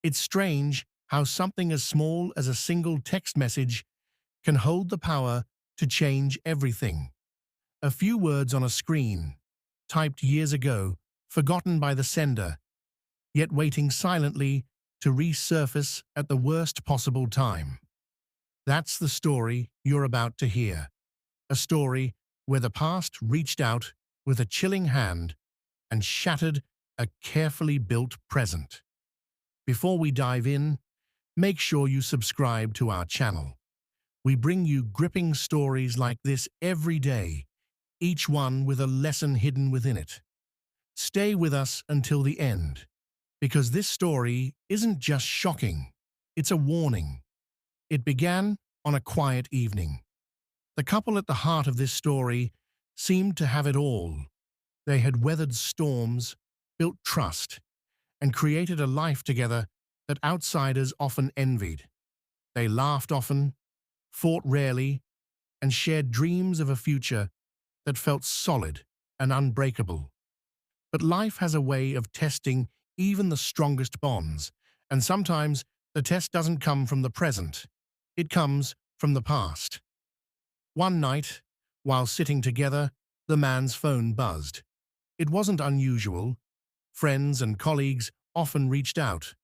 It's strange how something as small as a single text message can hold the power to change everything. A few words on a screen, typed years ago, forgotten by the sender, yet waiting silently to resurface at the worst possible time. That's the story you're about to hear. A story where the past reached out with a chilling hand and shattered a carefully built present. Before we dive in, make sure you subscribe to our channel. We bring you gripping stories like this every day, each one with a lesson hidden within it. Stay with us until the end, because this story isn't just shocking, it's a warning. It began on a quiet evening. The couple at the heart of this story seemed to have it all. They had weathered storms, built trust, and created a life together that outsiders often envied. They laughed often, fought rarely, and shared dreams of a future that felt solid and unbreakable. But life has a way of testing even the strongest bonds, and sometimes the test doesn't come from the present. It comes from the past. One night, while sitting together, the man's phone buzzed. It wasn't unusual. Friends and colleagues often reached out.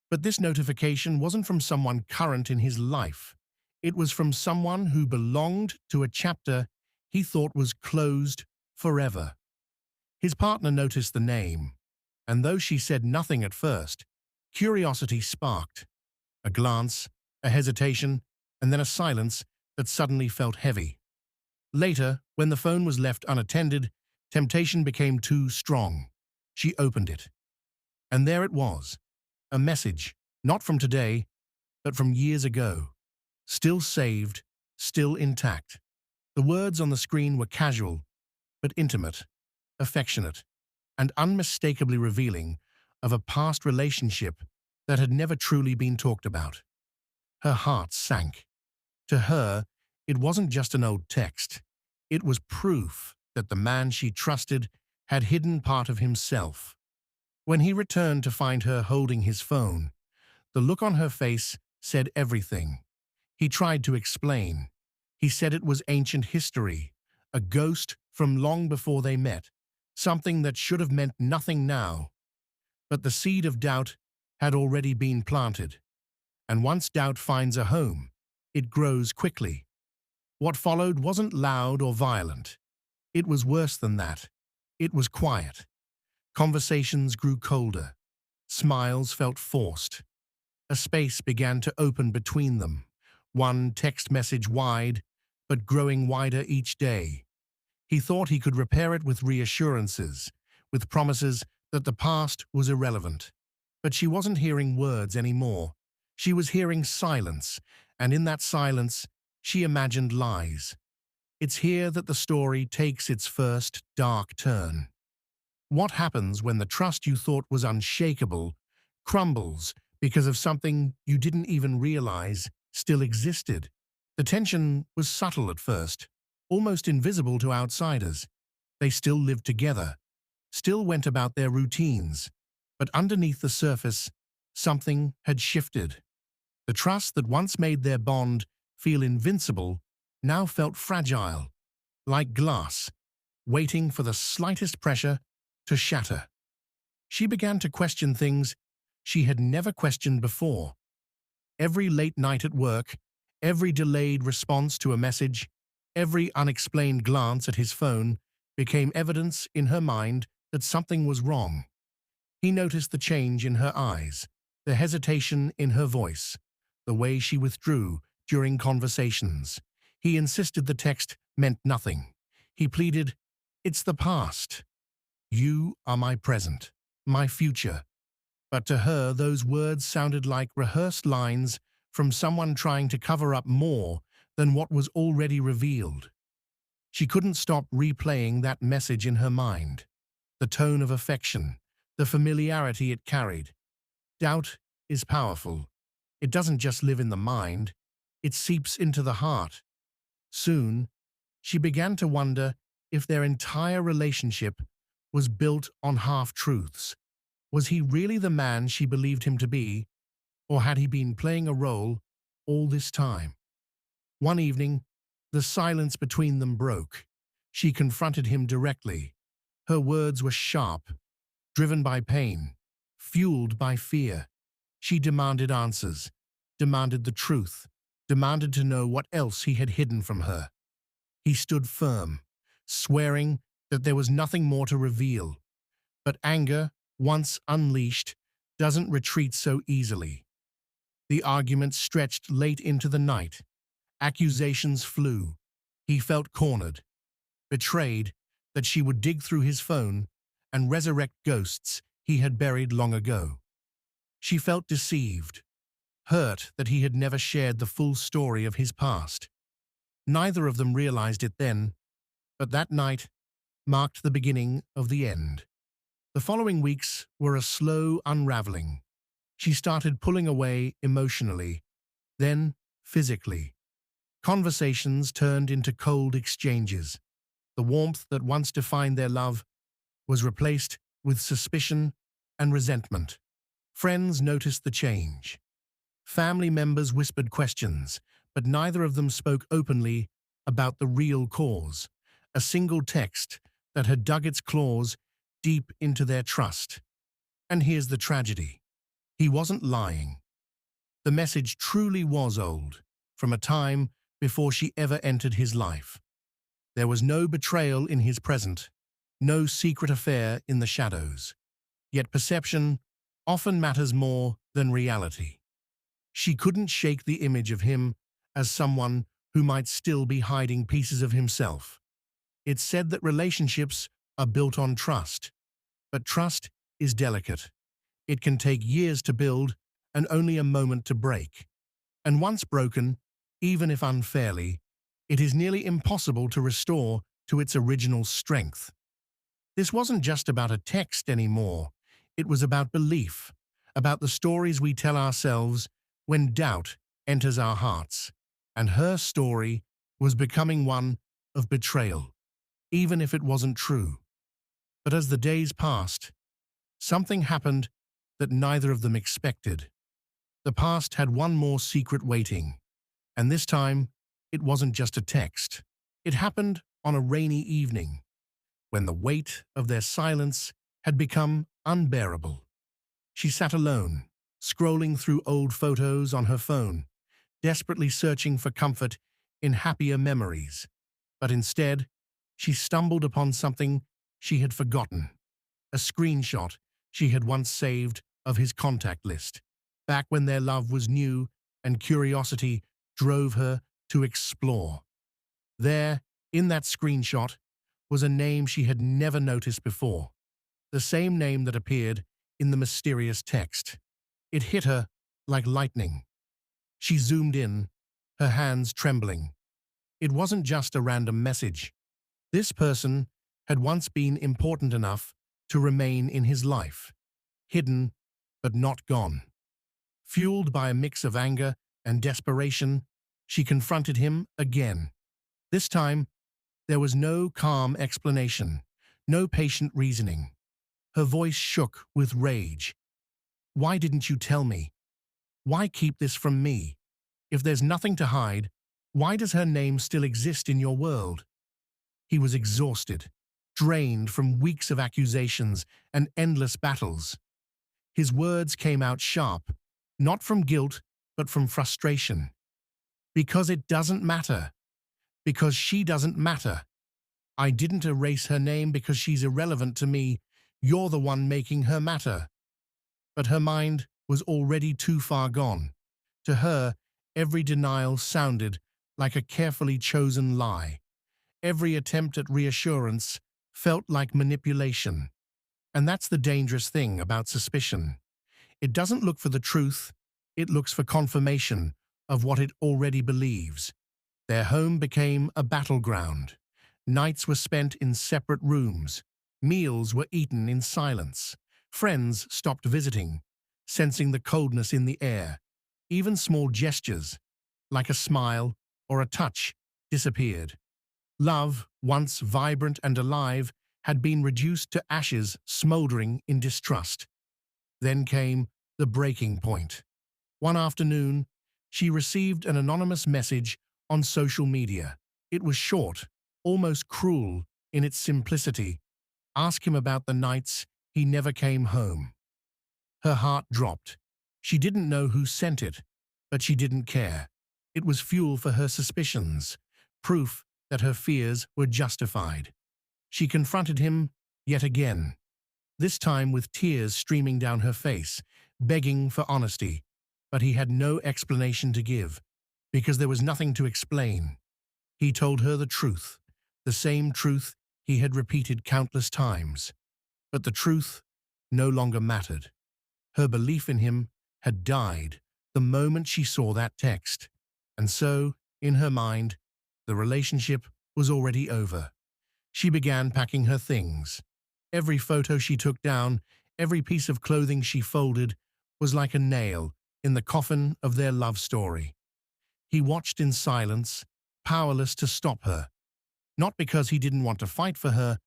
But this notification wasn't from someone current in his life. It was from someone who belonged to a chapter he thought was closed forever. His partner noticed the name, and though she said nothing at first, curiosity sparked. A glance, a hesitation, and then a silence that suddenly felt heavy. Later, when the phone was left unattended, temptation became too strong. She opened it. And there it was, a message, not from today, but from years ago. Still saved, still intact. The words on the screen were casual, but intimate, affectionate, and unmistakably revealing of a past relationship that had never truly been talked about. Her heart sank. To her, it wasn't just an old text. It was proof that the man she trusted had hidden part of himself. When he returned to find her holding his phone, the look on her face said everything. He tried to explain. He said it was ancient history, a ghost from long before they met, something that should have meant nothing now. But the seed of doubt had already been planted. And once doubt finds a home, it grows quickly. What followed wasn't loud or violent. It was worse than that. It was quiet. Conversations grew colder. Smiles felt forced. A space began to open between them, one text message wide, but growing wider each day. He thought he could repair it with reassurances, with promises that the past was irrelevant. But she wasn't hearing words anymore. She was hearing silence, and in that silence, she imagined lies. It's here that the story takes its first dark turn. What happens when the trust you thought was unshakable crumbles because of something you didn't even realize still existed? The tension was subtle at first, almost invisible to outsiders. They still lived together, still went about their routines, but underneath the surface, something had shifted. The trust that once made their bond feel invincible now felt fragile, like glass, waiting for the slightest pressure to shatter. She began to question things she had never questioned before. Every late night at work, every delayed response to a message, every unexplained glance at his phone became evidence in her mind that something was wrong. He noticed the change in her eyes, the hesitation in her voice, the way she withdrew during conversations. He insisted the text meant nothing. He pleaded, "It's the past. You are my present, my future." But to her, those words sounded like rehearsed lines from someone trying to cover up more than what was already revealed. She couldn't stop replaying that message in her mind. The tone of affection, the familiarity it carried. Doubt is powerful. It doesn't just live in the mind, it seeps into the heart. Soon, she began to wonder if their entire relationship was built on half-truths. Was he really the man she believed him to be, Or had he been playing a role all this time? One evening, the silence between them broke. She confronted him directly. Her words were sharp, driven by pain, fueled by fear. She demanded answers, demanded the truth, demanded to know what else he had hidden from her. He stood firm, swearing that there was nothing more to reveal. But anger, once unleashed, doesn't retreat so easily. The argument stretched late into the night. Accusations flew. He felt cornered, betrayed that she would dig through his phone and resurrect ghosts he had buried long ago. She felt deceived, hurt that he had never shared the full story of his past. Neither of them realized it then, but that night marked the beginning of the end. The following weeks were a slow unraveling. She started pulling away emotionally, then physically. Conversations turned into cold exchanges. The warmth that once defined their love was replaced with suspicion and resentment. Friends noticed the change. Family members whispered questions, but neither of them spoke openly about the real cause. A single text that had dug its claws deep into their trust. And here's the tragedy. He wasn't lying. The message truly was old, from a time before she ever entered his life. There was no betrayal in his present, no secret affair in the shadows. Yet perception often matters more than reality. She couldn't shake the image of him as someone who might still be hiding pieces of himself. It's said that relationships are built on trust, but trust is delicate. It can take years to build and only a moment to break. And once broken, even if unfairly, it is nearly impossible to restore to its original strength. This wasn't just about a text anymore. It was about belief, about the stories we tell ourselves when doubt enters our hearts. And her story was becoming one of betrayal, even if it wasn't true. But as the days passed, something happened that neither of them expected. The past had one more secret waiting, and this time it wasn't just a text. It happened on a rainy evening, when the weight of their silence had become unbearable. She sat alone, scrolling through old photos on her phone, desperately searching for comfort in happier memories. But instead, she stumbled upon something she had forgotten, a screenshot she had once saved of his contact list, back when their love was new and curiosity drove her to explore. There, in that screenshot, was a name she had never noticed before, the same name that appeared in the mysterious text. It hit her like lightning. She zoomed in, her hands trembling. It wasn't just a random message. This person had once been important enough to remain in his life, hidden but not gone. Fueled by a mix of anger and desperation, she confronted him again. This time, there was no calm explanation, no patient reasoning. Her voice shook with rage. "Why didn't you tell me? Why keep this from me? If there's nothing to hide, why does her name still exist in your world?" He was exhausted, drained from weeks of accusations and endless battles. His words came out sharp, not from guilt, but from frustration. "Because it doesn't matter. Because she doesn't matter. I didn't erase her name because she's irrelevant to me. You're the one making her matter." But her mind was already too far gone. To her, every denial sounded like a carefully chosen lie. Every attempt at reassurance felt like manipulation. And that's the dangerous thing about suspicion. It doesn't look for the truth, it looks for confirmation of what it already believes. Their home became a battleground. Nights were spent in separate rooms. Meals were eaten in silence. Friends stopped visiting, sensing the coldness in the air. Even small gestures, like a smile or a touch, disappeared. Love, once vibrant and alive, had been reduced to ashes smoldering in distrust. Then came the breaking point. One afternoon, she received an anonymous message on social media. It was short, almost cruel in its simplicity. Ask him about the nights he never came home. Her heart dropped. She didn't know who sent it, but she didn't care. It was fuel for her suspicions, proof that her fears were justified. She confronted him yet again, this time with tears streaming down her face, begging for honesty. But he had no explanation to give, because there was nothing to explain. He told her the truth, the same truth he had repeated countless times. But the truth no longer mattered. Her belief in him had died the moment she saw that text. And so, in her mind, the relationship was already over. She began packing her things. Every photo she took down, every piece of clothing she folded, was like a nail in the coffin of their love story. He watched in silence, powerless to stop her, not because he didn't want to fight for her,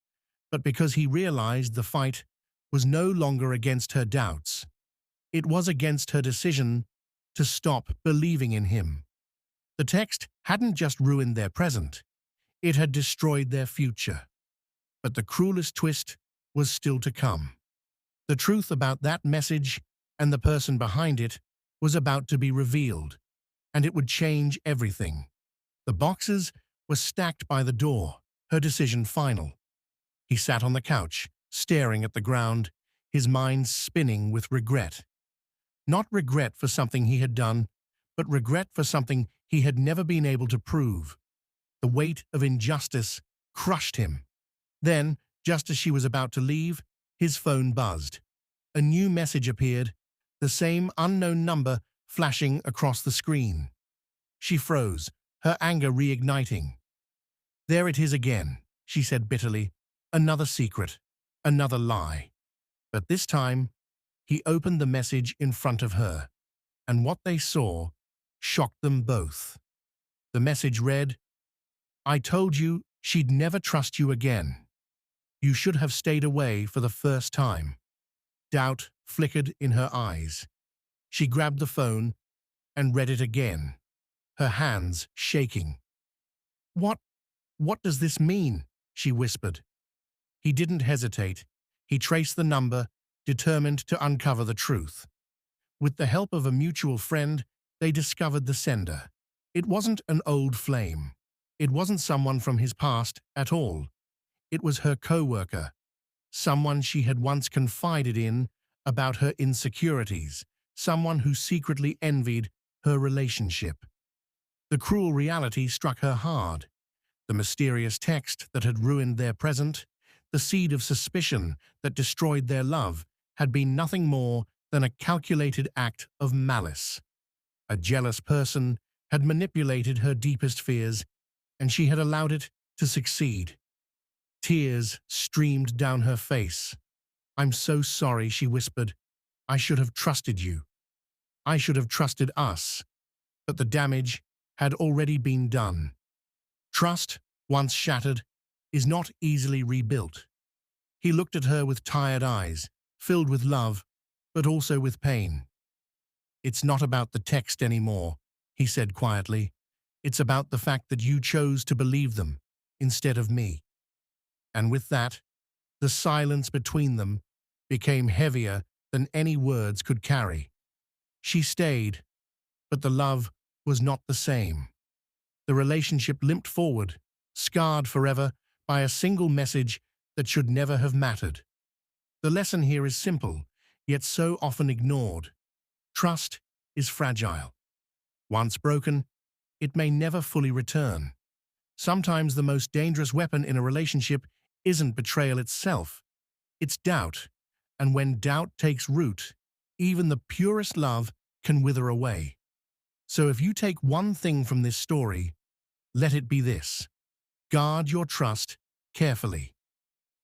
but because he realized the fight was no longer against her doubts. It was against her decision to stop believing in him. The text hadn't just ruined their present, it had destroyed their future. But the cruelest twist was still to come. The truth about that message and the person behind it was about to be revealed, and it would change everything. The boxes were stacked by the door, her decision final. He sat on the couch, staring at the ground, his mind spinning with regret. Not regret for something he had done, but regret for something he had never been able to prove. The weight of injustice crushed him. Then, just as she was about to leave, his phone buzzed. A new message appeared, the same unknown number flashing across the screen. She froze, her anger reigniting. "There it is again," she said bitterly. "Another secret, another lie." But this time, he opened the message in front of her, and what they saw shocked them both. The message read, "I told you she'd never trust you again. You should have stayed away for the first time." Doubt flickered in her eyes. She grabbed the phone and read it again, her hands shaking. What does this mean?" she whispered. He didn't hesitate. He traced the number, determined to uncover the truth. With the help of a mutual friend, they discovered the sender. It wasn't an old flame. It wasn't someone from his past at all. It was her co-worker, someone she had once confided in about her insecurities, someone who secretly envied her relationship. The cruel reality struck her hard. The mysterious text that had ruined their present, the seed of suspicion that destroyed their love, had been nothing more than a calculated act of malice. A jealous person had manipulated her deepest fears, and she had allowed it to succeed. Tears streamed down her face. "I'm so sorry," she whispered. "I should have trusted you. I should have trusted us." But the damage had already been done. Trust, once shattered, is not easily rebuilt. He looked at her with tired eyes, filled with love, but also with pain. "It's not about the text anymore," he said quietly. "It's about the fact that you chose to believe them instead of me." And with that, the silence between them became heavier than any words could carry. She stayed, but the love was not the same. The relationship limped forward, scarred forever by a single message that should never have mattered. The lesson here is simple, yet so often ignored. Trust is fragile. Once broken, it may never fully return. Sometimes the most dangerous weapon in a relationship isn't betrayal itself, it's doubt. And when doubt takes root, even the purest love can wither away. So if you take one thing from this story, let it be this: guard your trust carefully.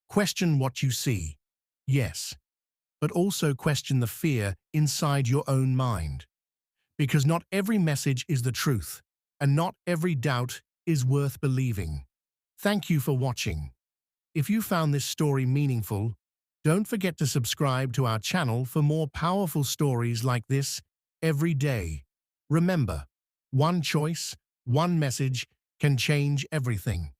Question what you see, yes, but also question the fear inside your own mind. Because not every message is the truth, and not every doubt is worth believing. Thank you for watching. If you found this story meaningful, don't forget to subscribe to our channel for more powerful stories like this every day. Remember, one choice, one message can change everything.